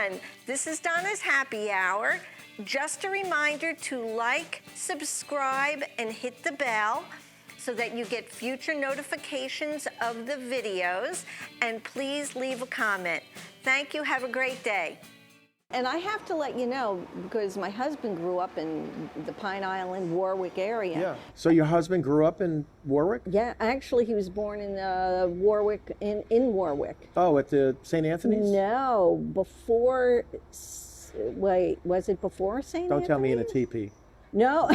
everyone. This is Donna's Happy Hour. Just a reminder to like, subscribe, and hit the bell so that you get future notifications of the videos. And please leave a comment. Thank you. Have a great day. And I have to let you know, because my husband grew up in the Pine Island, Warwick area. Yeah. So your husband grew up in Warwick? Yeah, actually he was born in Warwick, in Warwick. Oh, at the St. Anthony's? No, before, wait, was it before St. Anthony's? Don't tell me in a teepee. No.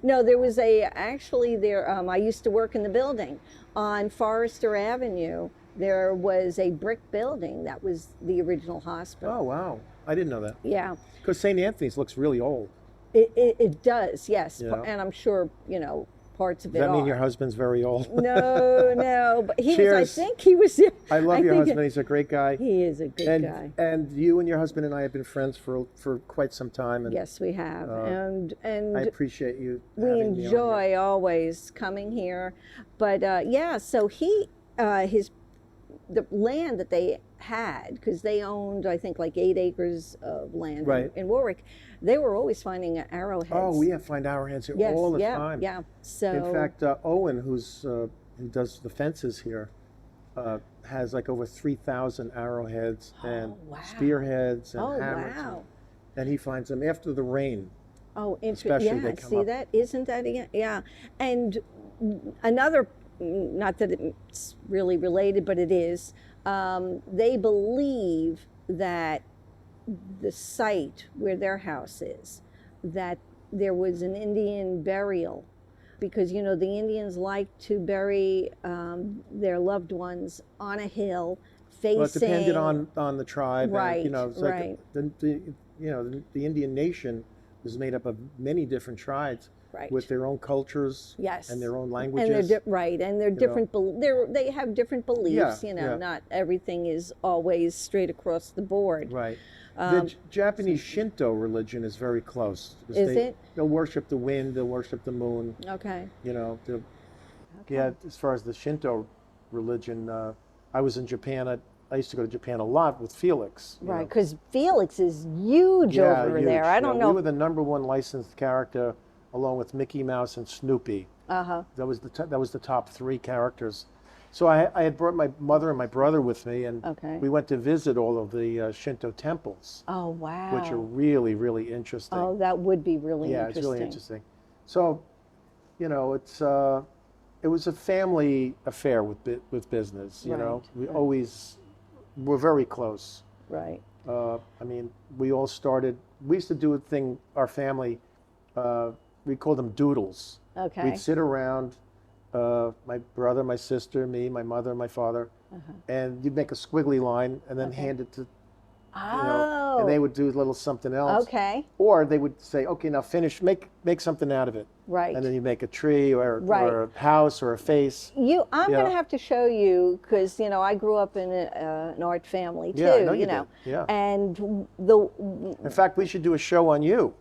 No, there was I used to work in the building on Forrester Avenue. There was a brick building that was the original hospital. Oh, wow. I didn't know that. Yeah. Because St. Anthony's looks really old. It does, yes. You know? And I'm sure, parts of it Does that mean are. your husband's very old? No. But he Cheers. was, I think he was. I love your husband. He's a great guy. He is a good guy. And you and your husband and I have been friends for quite some time. And yes, we have. And I appreciate you. We enjoy always coming here. But so the land that they had, because they owned, I think, like 8 acres of land in Warwick, they were always finding arrowheads. Oh, we find arrowheads here all the time. Yeah. So in fact, Owen, who does the fences here, has like over 3,000 arrowheads and spearheads and hammers. Wow. And he finds them after the rain. Oh, especially yeah. they come See up. that? Isn't that again? Yeah. And another. Not that it's really related, but it is. They believe that the site where their house is, that there was an Indian burial, because the Indians like to bury their loved ones on a hill, facing. Well, it depended on the tribe. Right. And, it's like the Indian nation was made up of many different tribes. Right. With their own cultures and their own languages. And they're different. They have different beliefs. Not everything is always straight across the board. Right. The Japanese Shinto religion is very close. It? They'll worship the wind. They'll worship the moon. Okay. Yeah. As far as the Shinto religion, I was in Japan. I used to go to Japan a lot with Felix. Right, because Felix is huge over there. I don't know. We were the #1 licensed character, along with Mickey Mouse and Snoopy. Uh-huh. That was the top 3 characters. So I had brought my mother and my brother with me, and we went to visit all of the Shinto temples. Oh, wow. Which are really, really interesting. Oh, that would be really interesting. Yeah, it's really interesting. So, it was a family affair with business. We always were very close. Right. We all started. We used to do a thing. Our family. We called them doodles. Okay. We'd sit around, my brother, my sister, me, my mother, my father, and you'd make a squiggly line and then hand it to, and they would do a little something else. Okay. Or they would say, okay, now finish, make something out of it. Right. And then you make a tree or a house or a face. I'm going to have to show you, because, I grew up in an art family too, I know you did. Yeah. And in fact, we should do a show on you.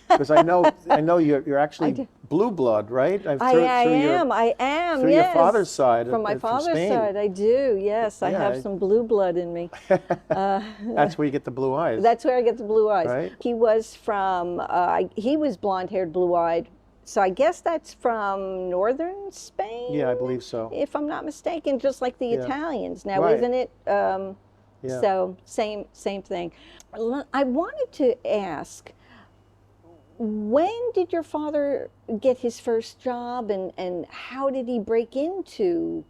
Because I know you're actually blue blood, right? I am. Through yes. your father's side. From my father's side, I do. Yes, I have some blue blood in me. That's where you get the blue eyes. That's where I get the blue eyes. Right? He was from. He was blonde-haired, blue-eyed. So I guess that's from northern Spain. Yeah, I believe so. If I'm not mistaken, just like the Italians. Now, isn't it? So same thing. I wanted to ask. When did your father get his first job, and how did he break into,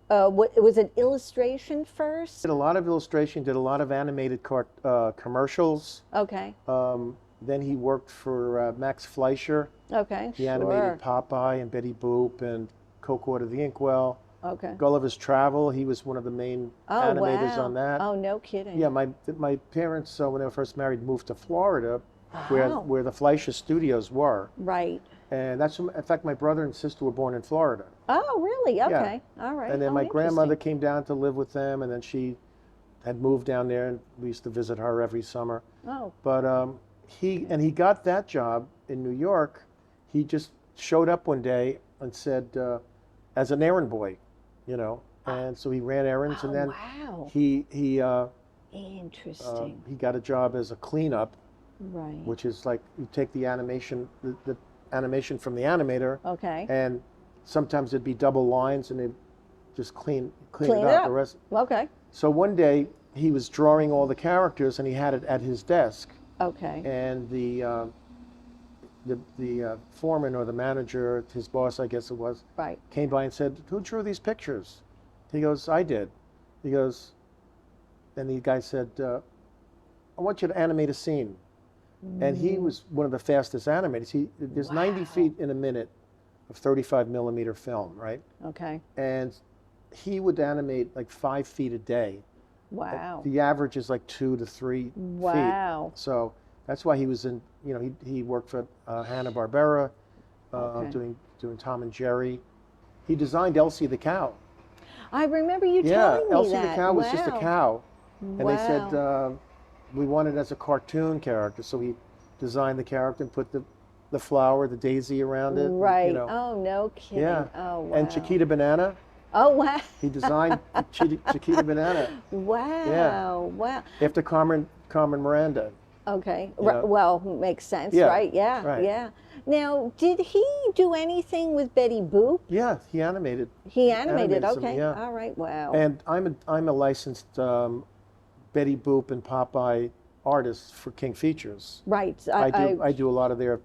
was it illustration first? Did a lot of illustration, did a lot of animated commercials. Okay. Then he worked for Max Fleischer. Okay, He animated Popeye and Betty Boop and Coco to the Inkwell. Okay. Gulliver's Travel, he was one of the main animators on that. Oh, no kidding. Yeah, my parents, when they were first married, moved to Florida. Where the Fleischer studios were. Right. And in fact, my brother and sister were born in Florida. Oh, really? Okay. Yeah. All right. And then my grandmother came down to live with them, and then she had moved down there, and we used to visit her every summer. Oh. But he got that job in New York. He just showed up one day and said, as an errand boy, and so he ran errands, and then Interesting. He got a job as a cleanup, Right. which is like you take the animation, the animation from the animator, Okay. and sometimes it'd be double lines, and they'd just clean Clean it it up. up. The rest. Okay. So one day he was drawing all the characters, and he had it at his desk, Okay. and the foreman or the manager, his boss, I guess it was, Right. came by and said, "Who drew these pictures?" He goes, "I did." He goes, and the guy said, "I want you to animate a scene." And he was one of the fastest animators. There's 90 feet in a minute of 35 millimeter film, right? Okay. And he would animate like 5 feet a day. Wow. The average is like 2 to 3 feet. Wow. So that's why he was in, he worked for Hanna-Barbera, Okay. doing Tom and Jerry. He designed Elsie the cow. I remember you Yeah, telling me Elsie that. the cow was just a Wow. cow. And they said, Wow. we want it as a cartoon character. So he designed the character and put the flower, the daisy around it. Right. Oh, no kidding. Yeah. Oh, wow. And Chiquita Banana, Oh, wow. he designed Chiquita Banana Wow. Wow. after Carmen Miranda. Okay. Yeah. Well, makes sense, Yeah, right? Yeah. right. Yeah. Now, did he do anything with Betty Boop? Yeah, he animated. He animated. some, Okay. yeah. All right. Wow. And I'm a licensed Betty Boop and Popeye artist for King Features. Right. I do a lot of their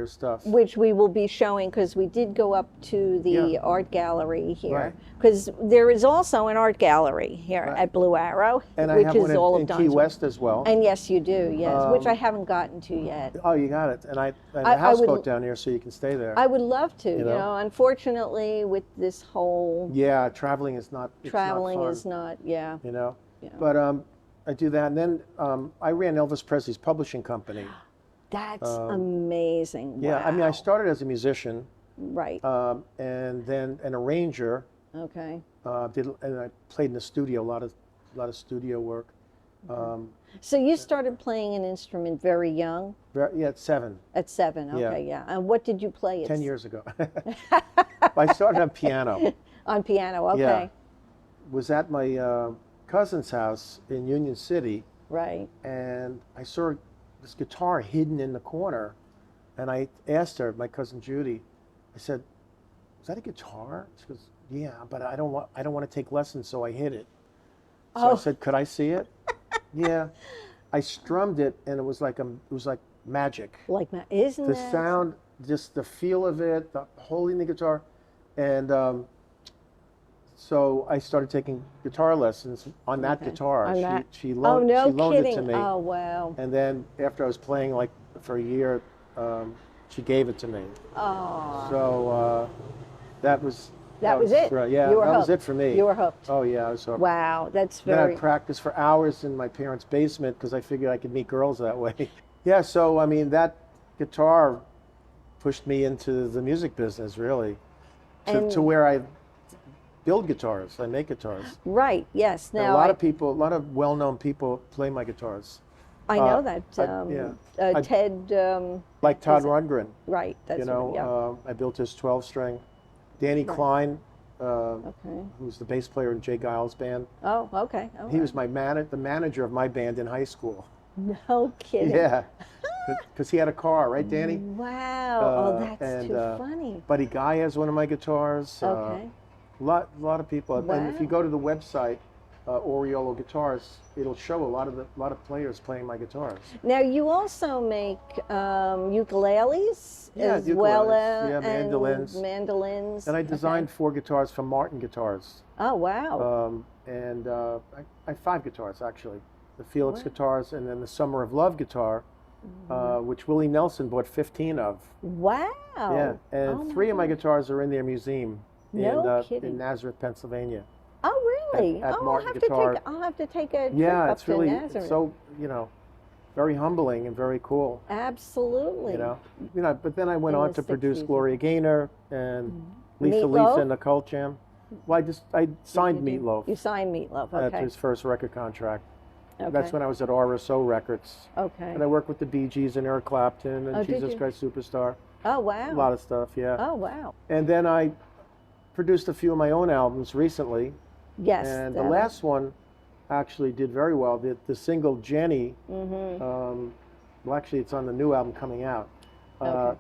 stuff. Which we will be showing because we did go up to the Yeah. art gallery here. Right. Because there is also an art gallery here Right. at Blue Arrow, And I which have is one all in of Key Don's. West as well. And yes, you do. Yes, which Um, I haven't gotten to yet. Oh, you got it. And I have I a houseboat would- down here, so you can stay there. I would love to. You know? know, unfortunately, with this whole Yeah, traveling is not. It's traveling not fun, is not. Yeah. You know. Yeah. But I do that, and then I ran Elvis Presley's publishing company. That's amazing. Yeah, I mean, I Wow. started as a musician, Right. and then an arranger. Okay. And I played in the studio, a lot of studio work. So you started playing an instrument very young, Yeah, at 7, at 7. Yeah. Okay. Yeah. And what did you play? At 10 years ago. I started on piano. On piano. Okay. Yeah. Was at my cousin's house in Union City, Right. and I saw this guitar hidden in the corner, and I asked her, my cousin Judy, I said, "Is that a guitar?" She goes, "Yeah, but I don't want to take lessons, so I hid it." So I Oh. said, "Could I see it?" Yeah. I strummed it, and it was like magic. Like, isn't The that sound, just the feel of it, the holding the guitar, and so I started taking guitar lessons on that Okay. guitar. On that- She Oh, loaned no she loaned kidding. it to me, Oh, wow. and then after I was playing like for a year, she gave it to me. Oh, So that was that was it. right. Yeah, You were that was hooked. it for me. You were hooked. Oh yeah, I was hooked. Wow, that's Then very. I practiced for hours in my parents' basement because I figured I could meet girls that way. Yeah, so I mean that guitar pushed me into the music business really, to And- where I build guitars. I make guitars. Right. Yes. And Now a lot of people, a lot of well-known people play my guitars, I know that I- Ted. like Todd Is it- Rundgren. Right. That's You know, yeah. I built his 12-string. Danny Right. Klein, Okay. who's the bass player in Jay Giles' band. Oh, okay. Oh, He was the manager of my band in high school. no kidding. Yeah, because he had a car, right, Danny? Wow. Oh, that's and, too funny. Buddy Guy has one of my guitars. Okay. A lot of people. And if you Wow. go to the website, Oriolo Guitars, it'll show a lot of players playing my guitars. Now you also make ukuleles Yeah, as well ukuleles. as Yeah, mandolins. mandolins. And I Okay. designed 4 guitars from Martin Guitars. Oh wow. And I have 5 guitars actually. The Felix Wow. guitars, and then the Summer of Love guitar, which Willie Nelson bought 15 of. Wow. Yeah, and Oh, 3 of my guitars are in their museum No kidding. in Nazareth, Pennsylvania. Oh really? at Oh, Martin I'll have Guitar. to take. I'll have to take a trip Yeah, up it's to really Nazareth. so very humbling and very cool. Absolutely. But then I went In on the to produce 60s. Gloria Gaynor and Lisa Meatloaf? and the Cult Jam. Well, I signed You Meatloaf signed Meatloaf. at Okay. his first record contract. Okay. That's when I was at RSO Records. Okay. And I worked with the Bee Gees and Eric Clapton and Oh, did Jesus you? Christ Superstar. Oh wow. A lot of stuff, yeah. Oh wow. And then I produced a few of my own albums recently. Yes. And that- the last one actually did very well. The single Jenny, Mm-hmm. well, actually, it's on the new album coming out, Okay.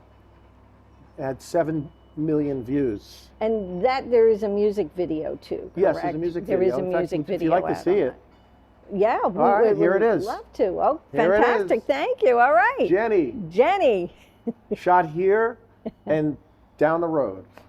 had 7 million views. And that there is a music video too, correct? Yes, there's a music video. There is a In fact, music video. if you'd like to out see on it. that. Yeah, All right, here it would is. love to. Oh, Here it fantastic. is. Thank you. All right. Jenny, Jenny. shot here and down the road.